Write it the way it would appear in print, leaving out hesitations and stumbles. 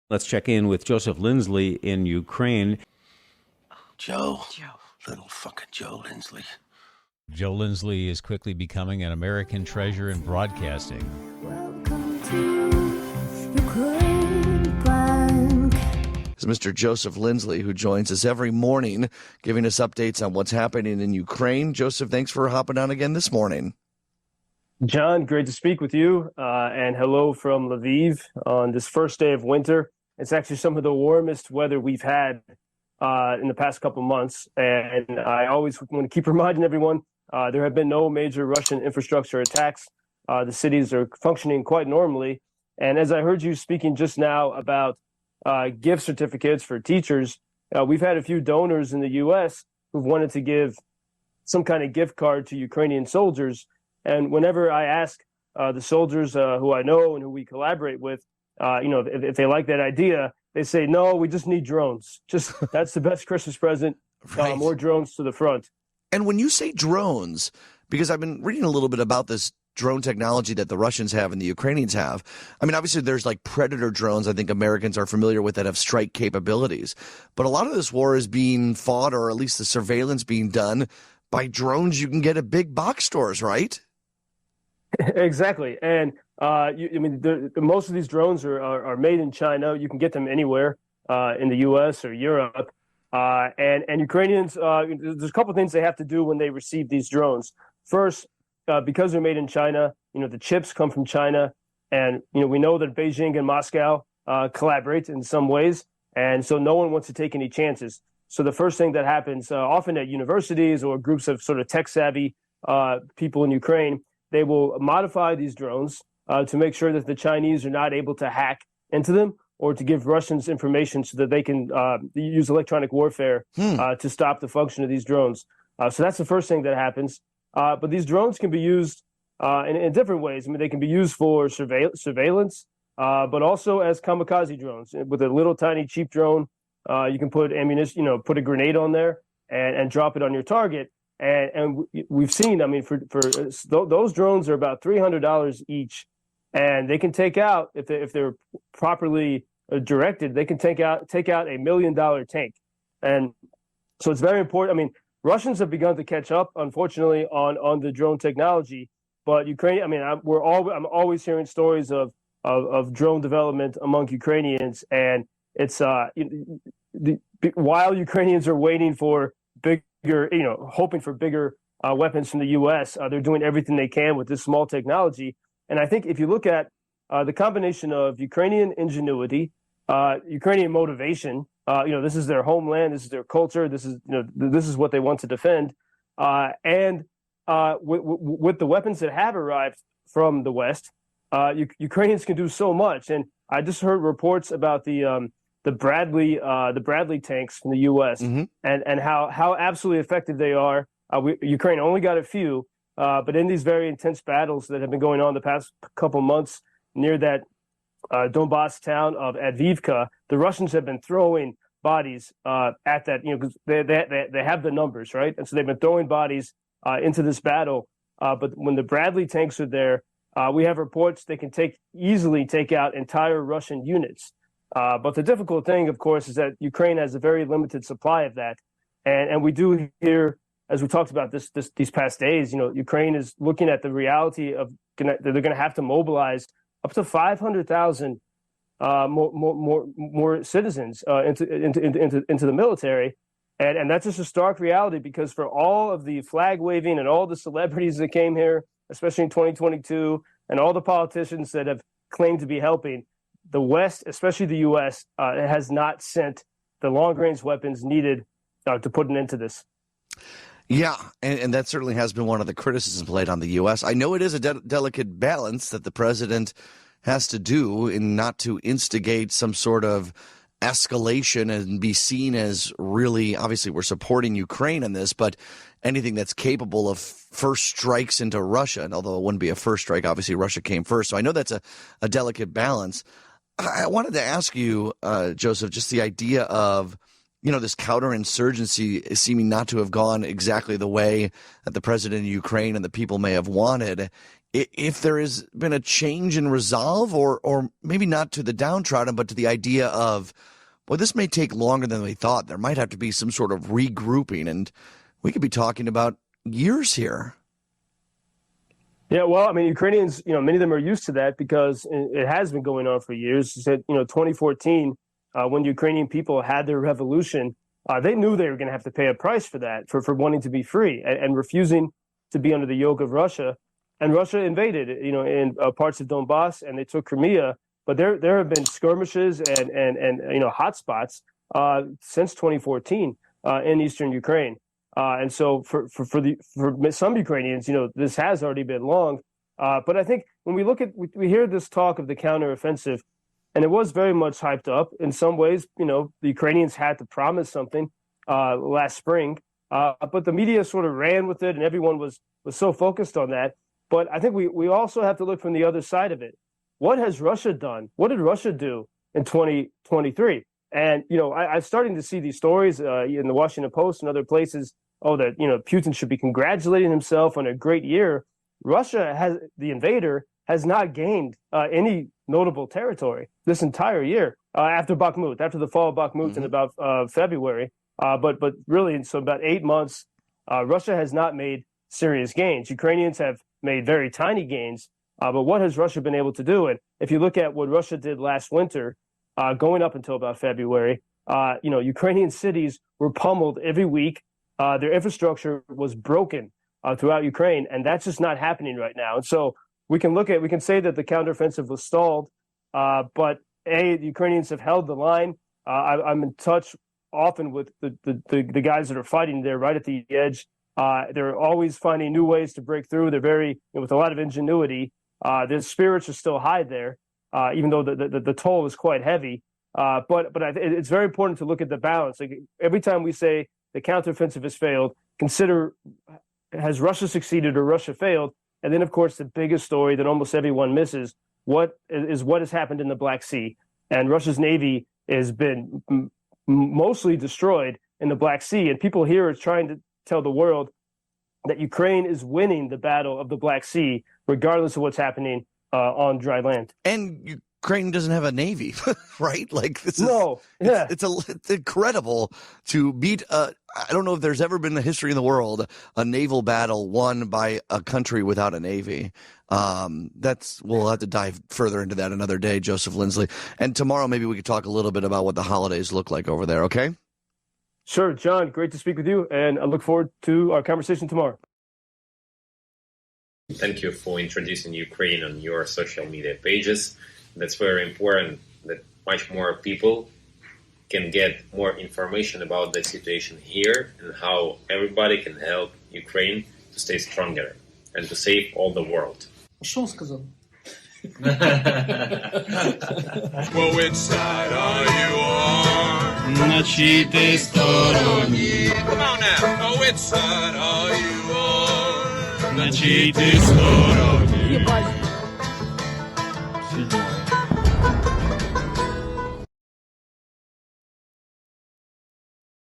Let's check in with Joseph Lindsley in Ukraine. Joe. Little fucking Joe Lindsley. Joe Lindsley is quickly becoming an American treasure in broadcasting. Welcome to Ukraine Bank. It's Mr. Joseph Lindsley, who joins us every morning, giving us updates on what's happening in Ukraine. Joseph, thanks for hopping on again this morning. John, great to speak with you, and hello from Lviv on this first day of winter. It's actually some of the warmest weather we've had in the past couple months, and I always want to keep reminding everyone there have been no major Russian infrastructure attacks. The cities are functioning quite normally, and as I heard you speaking just now about gift certificates for teachers, we've had a few donors in the U.S. who've wanted to give some kind of gift card to Ukrainian soldiers. And whenever I ask the soldiers who I know and who we collaborate with, if they like that idea, they say, no, we just need drones. That's the best Christmas present. Right. More drones to the front. And when you say drones, because I've been reading a little bit about this drone technology that the Russians have and the Ukrainians have. I mean, obviously there's like Predator drones I think Americans are familiar with that have strike capabilities. But a lot of this war is being fought, or at least the surveillance being done, by drones you can get at big box stores, right? Exactly. And most of these drones are made in China. You can get them anywhere in the U.S. or Europe. And Ukrainians, there's a couple of things they have to do when they receive these drones. First, because they're made in China, the chips come from China. And, we know that Beijing and Moscow collaborate in some ways. And so no one wants to take any chances. So the first thing that happens often at universities or groups of sort of tech savvy people in Ukraine, they will modify these drones to make sure that the Chinese are not able to hack into them or to give Russians information so that they can use electronic warfare to stop the function of these drones. So that's the first thing that happens. But these drones can be used in different ways. I mean, they can be used for surveillance, but also as kamikaze drones. With a little tiny cheap drone, you can put ammunition, put a grenade on there and drop it on your target. And we've seen, I mean, for those drones are about $300 each, and they can take out, if they're properly directed, they can take out $1 million tank. And so it's very important. I mean, Russians have begun to catch up, unfortunately, on the drone technology, but Ukraine. I mean, I'm always hearing stories of drone development among Ukrainians, and it's while Ukrainians are waiting for hoping for bigger weapons from the U.S. They're doing everything they can with this small technology. And I think if you look at the combination of Ukrainian ingenuity, Ukrainian motivation, this is their homeland, this is their culture, this is what they want to defend, and with the weapons that have arrived from the West, Ukrainians can do so much. And I just heard reports about the Bradley tanks from the U.S. and how absolutely effective they are. Ukraine only got a few, but in these very intense battles that have been going on the past couple months near that Donbass town of Avdiivka, the Russians have been throwing bodies at that, because they have the numbers, right? And so they've been throwing bodies into this battle. But when the Bradley tanks are there, we have reports they can easily take out entire Russian units. But the difficult thing, of course, is that Ukraine has a very limited supply of that. And we do hear, as we talked about these past days, Ukraine is looking at the reality of that they're going to have to mobilize up to 500,000 more citizens into the military. And that's just a stark reality, because for all of the flag waving and all the celebrities that came here, especially in 2022, and all the politicians that have claimed to be helping, the West, especially the U.S., has not sent the long-range weapons needed to put an end to this. Yeah, and that certainly has been one of the criticisms laid on the U.S. I know it is a delicate balance that the president has to do in not to instigate some sort of escalation and be seen as really, obviously we're supporting Ukraine in this, but anything that's capable of first strikes into Russia, and although it wouldn't be a first strike, obviously Russia came first. So I know that's a delicate balance. I wanted to ask you, Joseph, just the idea of, this counterinsurgency seeming not to have gone exactly the way that the president of Ukraine and the people may have wanted. if there has been a change in resolve, or maybe not to the downtrodden, but to the idea of, well, this may take longer than we thought. There might have to be some sort of regrouping, and we could be talking about years here. Yeah, well, I mean, Ukrainians, many of them are used to that because it has been going on for years. 2014, when the Ukrainian people had their revolution, they knew they were going to have to pay a price for that, for wanting to be free and refusing to be under the yoke of Russia. And Russia invaded, in parts of Donbass, and they took Crimea. But there have been skirmishes and hotspots since 2014 in eastern Ukraine. And so for some Ukrainians, this has already been long. But I think when we hear this talk of the counteroffensive, and it was very much hyped up in some ways. The Ukrainians had to promise something last spring, but the media sort of ran with it, and everyone was so focused on that. But I think we also have to look from the other side of it. What has Russia done? What did Russia do in 2023? And, I'm starting to see these stories in the Washington Post and other places. Oh, that, Putin should be congratulating himself on a great year. Russia, the invader, has not gained any notable territory this entire year after Bakhmut, after the fall of Bakhmut in about February. But really, so about 8 months, Russia has not made serious gains. Ukrainians have made very tiny gains. But what has Russia been able to do? And if you look at what Russia did last winter, going up until about February, Ukrainian cities were pummeled every week. Their infrastructure was broken throughout Ukraine, and that's just not happening right now. And so we can say that the counteroffensive was stalled, but the Ukrainians have held the line. I'm in touch often with the guys that are fighting there right at the edge. They're always finding new ways to break through. They're very, with a lot of ingenuity. Their spirits are still high there, even though the toll is quite heavy. But it's very important to look at the balance. Like, every time we say the counteroffensive has failed, consider, has Russia succeeded or Russia failed? And then, of course, the biggest story that almost everyone misses, what has happened in the Black Sea. And Russia's Navy has been mostly destroyed in the Black Sea. And people here are trying to tell the world that Ukraine is winning the battle of the Black Sea, regardless of what's happening on dry land. And Ukraine doesn't have a navy, right? Like, this is, it's incredible to beat I don't know if there's ever been in the history of the world a naval battle won by a country without a navy. We'll have to dive further into that another day, Joseph Lindsley. And tomorrow maybe we could talk a little bit about what the holidays look like over there, okay? Sure, John, great to speak with you, and I look forward to our conversation tomorrow. Thank you for introducing Ukraine on your social media pages. That's very important, that much more people can get more information about the situation here and how everybody can help Ukraine to stay stronger and to save all the world. Що він сказав? Well, which side are you on? На чиїй ти стороні? Come on now. Oh, which side are you on? На чиїй ти стороні?